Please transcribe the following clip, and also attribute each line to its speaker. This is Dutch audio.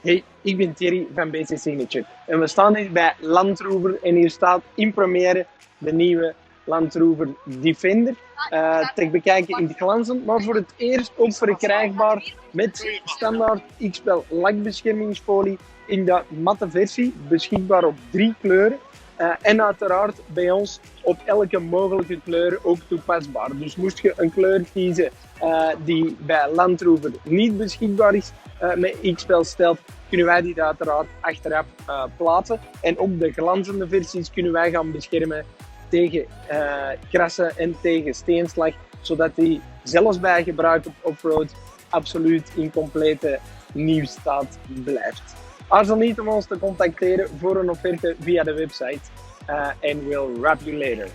Speaker 1: Hey, ik ben Thierry van BC Signature en we staan hier bij Land Rover en hier staat in première de nieuwe Land Rover Defender. Te bekijken in het glanzende, maar voor het eerst ook verkrijgbaar met standaard Xpel lakbeschermingsfolie in de matte versie, beschikbaar op 3 kleuren. En uiteraard bij ons op elke mogelijke kleur ook toepasbaar. Dus moest je een kleur kiezen die bij Land Rover niet beschikbaar is met Xpel Stealth, kunnen wij die uiteraard achteraf plaatsen. En ook de glanzende versies kunnen wij gaan beschermen tegen krassen en tegen steenslag, zodat die zelfs bij gebruik op offroad absoluut in complete nieuwstaat blijft. Aarzel niet om ons te contacteren voor een offerte via de website. And we'll wrap you later.